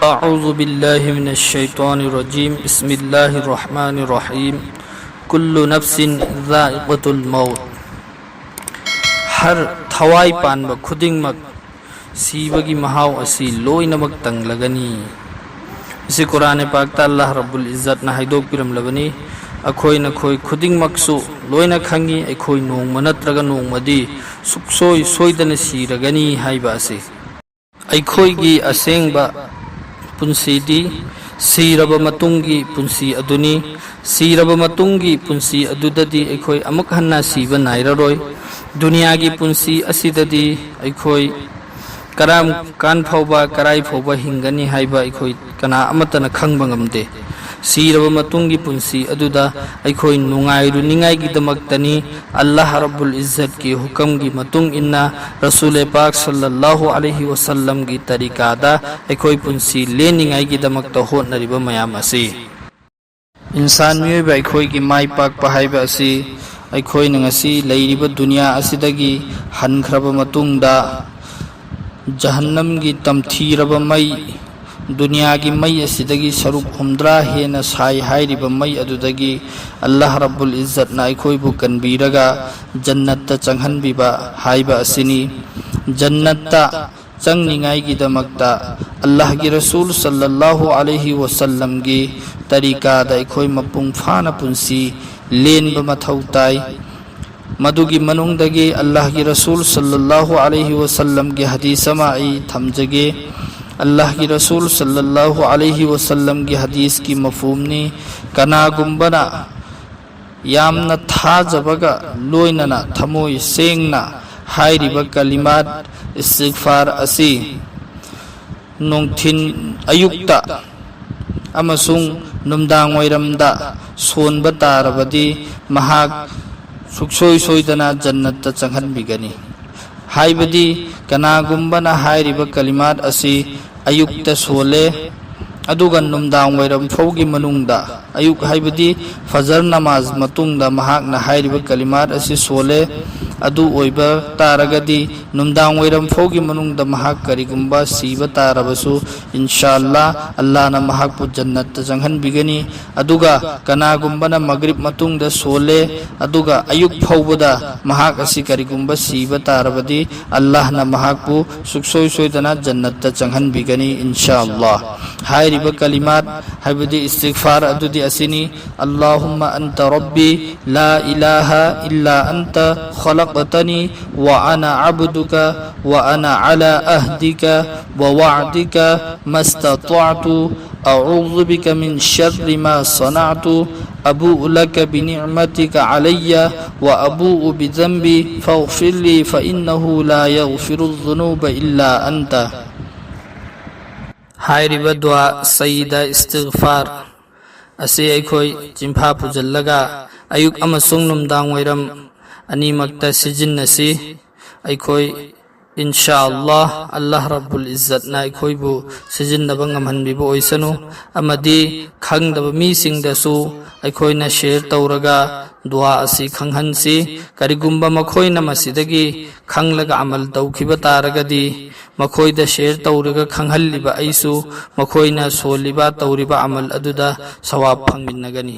أعوذ بالله من الشيطان الرجيم بسم الله الرحمن الرحيم كل نفس ذائقة الموت हर थवाई पानब खुदिंगमक सीबगी महाव असी लोइनमक तंगलगनी इसी कुरान पाक अल्लाह रब्बुल इज्जत ना हाइदोक पिरमलबनी अखोई नखोई खुदिंगमकसु लोइना खंगी अखोई नोंगम नत्रगा नोंगमदी सुक्सोई सोइदन सीरगनी हाइबा असी अखोईगी असेंगबा पुंसीदी सीरब मतुंगी पुंसी अदुनी सीरब मतुंगी पुंसी अदुददी अखोई अमुक हन्ना सीब नाइररोय दुनिया की पुंसी असिददी अखोई कराम कान फौबा कराई फौबा हिंगनी हाइबा अखोई कना अमतन खंगबा ngamde सीरब मतुंगी पुंसी अदुदा अखोई नुंगाइरु निंगाई दमक्तनी अल्लाह रब्बुल इज्जत की हुक्म की मतुंग इन्ना रसूल पाक सल्लल्लाहु अलैहि वसल्लम की तरीकादा अखोई पुंसी लेनिंगाई की दमक्ता होनरिबा मयाम असी इंसान मियोइबा अखोई की माई पाक पहाइबा असी अखोई नंगसी लैरिबा दुनिया असिदगी हनख्रबा मतुंगदा जहन्नम की तमथीरबा मई दुनिया की मई असिदगी सरुप हुमद्रा हेना साई हाइरिबा मई अदुदगी अल्लाह रब्बुल इज्जत ना अखोइबु कनबीरगा जन्नत चंगहनबिबा हाइबा असिनी जन्नत चंगनिंगाई की दमक्ता अल्लाह की रसूल सल्लल्लाहु अलैहि वसल्लम की तरीका दा अखोइ मपुंग फाना पुंसी लेनबा मथौ ताई मधुगी मनुंगदगी अल्लाह की रसूल सल्लल्लाहु अलैहि वसल्लम की हदीस मा आई थमजगे अल्लाह की रसूल सल्लल्लाहु अलैहि वसल्लम की हदीस की मफहूमनी कनागुंबना यामना थाजबगा लोइनना थमोय सेंगना हाइरिबा कलिमात इस्तिगफार असी नोंथिन अयुक्ता अमसुंग नुमदांग वैरमदा सोनबा तारबदी महाक सुक्सोय सोइदना जन्नत चंगहनबिगनी हाइबदी कनागुंबना हाइरिबा कलिमात असी अयुक्त सोले अदुगा नुमदांग वैरम फौगी मनुंगदा अयुक हाइबदी फजर नमाज मतुंगदा महाकना हाइरिबा कलिमात असी सोले अदु ओइबा तारगदी नुमदांग वैरम फौगी मनुंगदा महाक करिगुंबा सीबा तारबसु इंशाअल्लाह अल्लाह ना महाकपु जन्नत चंगहनबिगनी अदुगा कनागुंबना मगरिब मतुंगदा सोले अदुगा अयुक फौबदा महाक असी करिगुंबा सीबा तारबदी अल्लाह ना महाकपु सुक्सोय सोइदना जन्नत चंगहनबिगनी इंशाअल्लाह हाइरिबा कलिमात हाइबदी इस्तिगफार अदुदी असिनी अल्लाहुम्मा अंत रब्बी ला इलाहा इल्ला अंत खलक़तनी व अना अब्दुका व अना अला अहदिका व वअदिका मस्ततअतु अऊज़ु बिका मिन शर्रि मा सनअतु अबूउ लक बिनिअमतिका अलय्या व अबूउ बिज़ंबी फ़ग़फ़िरली फ़इन्नहु ला यग़फ़िरुज़्ज़ुनूबा इल्ला अंत हाइरिबा दुआ सईदा इस्तिगफार असे अखोई चिंफा पुजल्लगा अयुक अमसुंग नुमदांग वैरम अनीमक्ता सिजिन्नसी अखोई इंशाअल्लाह अल्लाह रब्बुल इज्जत ना अखोइबु सिजिन्नबा ngamhanbiba oisanu amadi khangdaba mi singdasu अखोइना शेयर तौरगा दुआ असी खंगहनसी करिगुंबा मखोइना मसिदगी खंगलगा अमल तौखिबा तारगदी मखोइदा शेयर तौरगा खंगहल्लिबा ऐसु मखोइना सोलिबा तौरिबा अमल अदुदा सवाब फंगमिन्नगनी।